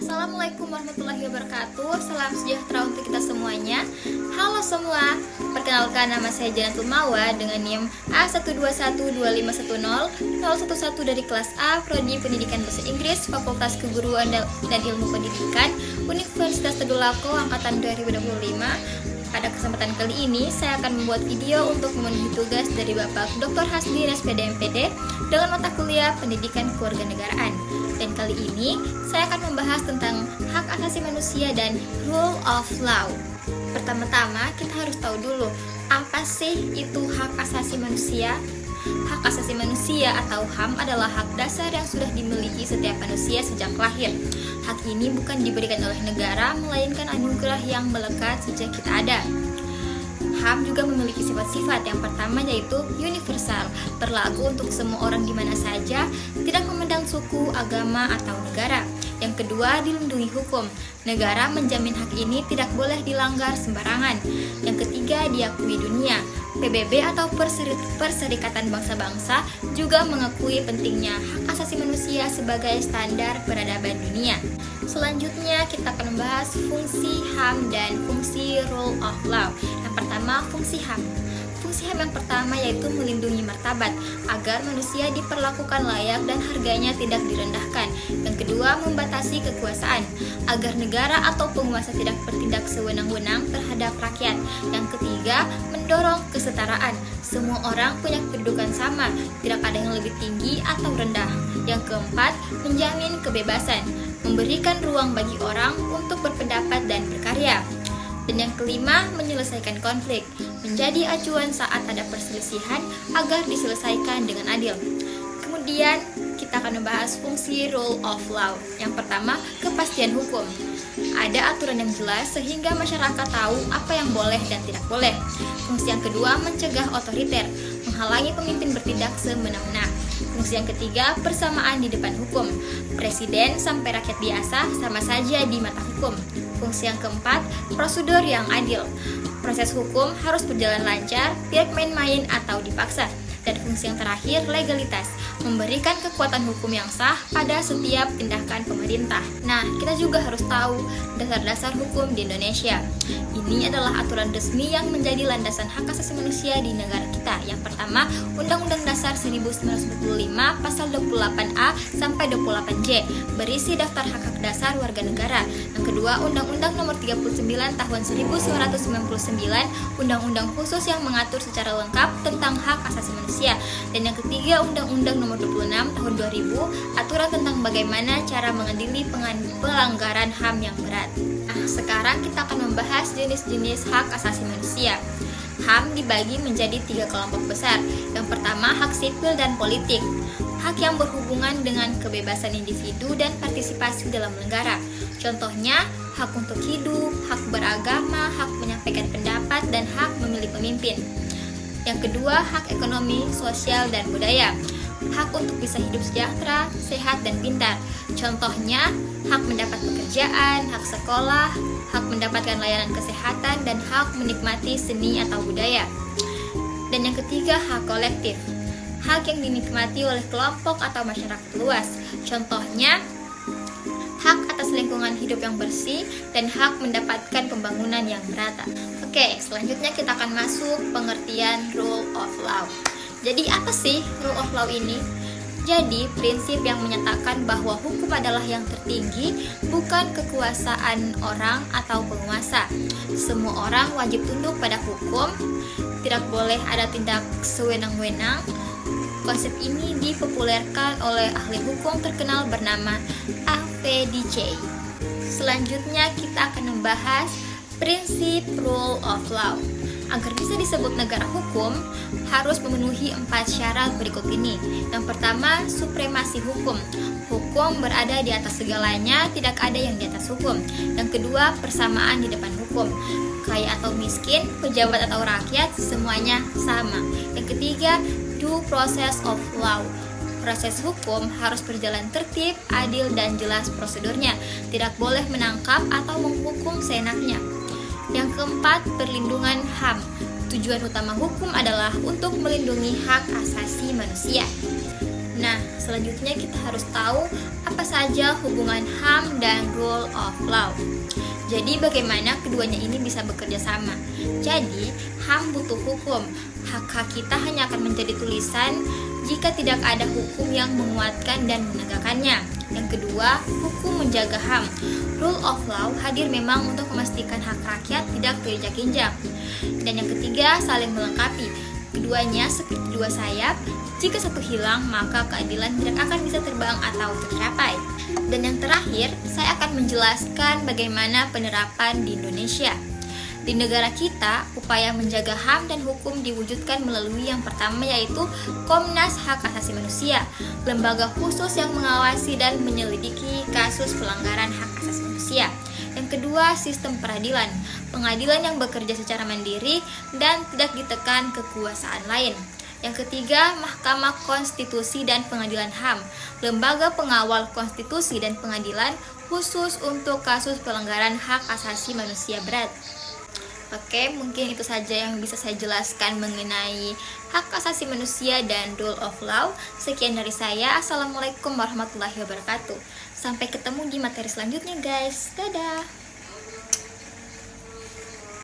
Assalamualaikum warahmatullahi wabarakatuh. Salam sejahtera untuk kita semuanya. Halo semua, perkenalkan nama saya Janatul Mawa dengan NIM A1212510-011 dari kelas A, Prodi Pendidikan Bahasa Inggris, Fakultas Keguruan dan Ilmu Pendidikan, Universitas Tadulako, Angkatan 2025. Pada kesempatan kali ini, saya akan membuat video untuk memenuhi tugas dari Bapak Dr. Hasdi SPD MPD dengan mata kuliah Pendidikan Kewarganegaraan. Dan kali ini, saya akan membahas tentang hak asasi manusia dan rule of law. Pertama-tama, kita harus tahu dulu, apa sih itu hak asasi manusia? Hak asasi manusia atau HAM adalah hak dasar yang sudah dimiliki setiap manusia sejak lahir. Hak ini bukan diberikan oleh negara, melainkan anugerah yang melekat sejak kita ada. HAM juga memiliki sifat-sifat. Yang pertama yaitu universal, berlaku untuk semua orang di mana saja, tidak memandang suku, agama, atau negara. Yang kedua, dilindungi hukum. Negara menjamin hak ini tidak boleh dilanggar sembarangan. Yang ketiga, diakui dunia. PBB atau Perserikatan Bangsa-Bangsa juga mengakui pentingnya hak asasi manusia sebagai standar peradaban dunia. Selanjutnya kita akan membahas fungsi HAM dan fungsi rule of law. Yang pertama, fungsi HAM. Fungsi HAM yang pertama yaitu melindungi martabat agar manusia diperlakukan layak dan harganya tidak direndahkan. Yang kedua, membatasi kekuasaan agar negara atau penguasa tidak bertindak sewenang-wenang terhadap rakyat. Yang ketiga, mendorong kesetaraan. Semua orang punya kedudukan sama, tidak ada yang lebih tinggi atau rendah. Yang keempat, menjamin kebebasan, memberikan ruang bagi orang untuk berpendapat dan berkarya. Dan yang kelima, menyelesaikan konflik, menjadi acuan saat ada perselisihan agar diselesaikan dengan adil. Kemudian kita akan membahas fungsi rule of law. Yang pertama, kepastian hukum. Ada aturan yang jelas sehingga masyarakat tahu apa yang boleh dan tidak boleh. Fungsi yang kedua, mencegah otoriter, menghalangi pemimpin bertindak semena-mena. Fungsi yang ketiga, persamaan di depan hukum. Presiden sampai rakyat biasa sama saja di mata hukum. Fungsi yang keempat, prosedur yang adil. Proses hukum harus berjalan lancar, tidak main-main atau dipaksa. Dan fungsi yang terakhir, legalitas, memberikan kekuatan hukum yang sah pada setiap tindakan pemerintah. Nah, kita juga harus tahu dasar-dasar hukum di Indonesia. Ini adalah aturan resmi yang menjadi landasan hak asasi manusia di negara kita. Yang pertama, Undang-Undang Dasar 1945 pasal 28A sampai 28J berisi daftar hak-hak dasar warga negara. Yang kedua, Undang-Undang Nomor 39 Tahun 1999, Undang-Undang khusus yang mengatur secara lengkap tentang hak asasi manusia. Dan yang ketiga, Undang-Undang Nomor 26 Tahun 2000, aturan tentang bagaimana cara mengadili pelanggaran HAM yang berat. Nah, sekarang kita akan membahas jenis-jenis hak asasi manusia. HAM dibagi menjadi 3 kelompok besar. Yang pertama, hak sipil dan politik. Hak yang berhubungan dengan kebebasan individu dan partisipasi dalam negara. Contohnya, hak untuk hidup, hak beragama, hak menyampaikan pendapat, dan hak memilih pemimpin. Yang kedua, hak ekonomi, sosial, dan budaya. Hak untuk bisa hidup sejahtera, sehat, dan pintar. Contohnya, hak mendapat pekerjaan, hak sekolah, hak mendapatkan layanan kesehatan, dan hak menikmati seni atau budaya. Dan yang ketiga, hak kolektif. Hak yang dinikmati oleh kelompok atau masyarakat luas. Contohnya, hak atas lingkungan hidup yang bersih, dan hak mendapatkan pembangunan yang merata. Oke, selanjutnya kita akan masuk pengertian rule of law. Jadi apa sih rule of law ini? Jadi prinsip yang menyatakan bahwa hukum adalah yang tertinggi, bukan kekuasaan orang atau penguasa. Semua orang wajib tunduk pada hukum, tidak boleh ada tindak sewenang-wenang. Konsep ini dipopulerkan oleh ahli hukum terkenal bernama A.V.D.C. Selanjutnya kita akan membahas prinsip rule of law. Agar bisa disebut negara hukum, harus memenuhi 4 syarat berikut ini. Yang pertama, supremasi hukum. Hukum berada di atas segalanya, tidak ada yang di atas hukum. Yang kedua, persamaan di depan hukum. Kaya atau miskin, pejabat atau rakyat, semuanya sama. Yang ketiga, due process of law. Proses hukum harus berjalan tertib, adil, dan jelas prosedurnya. Tidak boleh menangkap atau menghukum seenaknya. Yang keempat, perlindungan HAM. Tujuan utama hukum adalah untuk melindungi hak asasi manusia. Nah, selanjutnya kita harus tahu apa saja hubungan HAM dan rule of law. Jadi bagaimana keduanya ini bisa bekerja sama. Jadi, HAM butuh hukum. Hak-hak kita hanya akan menjadi tulisan jika tidak ada hukum yang menguatkan dan menegakkannya. Yang kedua, hukum menjaga HAM. Rule of law hadir memang untuk memastikan hak rakyat tidak terinjak-injak. Dan yang ketiga, saling melengkapi. Keduanya seperti dua sayap, jika satu hilang maka keadilan tidak akan bisa terbang atau tercapai. Dan yang terakhir, saya akan menjelaskan bagaimana penerapan di Indonesia. Di negara kita, upaya menjaga HAM dan hukum diwujudkan melalui yang pertama yaitu Komnas Hak Asasi Manusia, lembaga khusus yang mengawasi dan menyelidiki kasus pelanggaran hak asasi manusia. Yang kedua, sistem peradilan, pengadilan yang bekerja secara mandiri dan tidak ditekan kekuasaan lain. Yang ketiga, Mahkamah Konstitusi dan Pengadilan HAM, lembaga pengawal konstitusi dan pengadilan khusus untuk kasus pelanggaran hak asasi manusia berat. Oke, mungkin itu saja yang bisa saya jelaskan mengenai hak asasi manusia dan rule of law. Sekian dari saya. Assalamualaikum warahmatullahi wabarakatuh. Sampai ketemu di materi selanjutnya, guys. Dadah.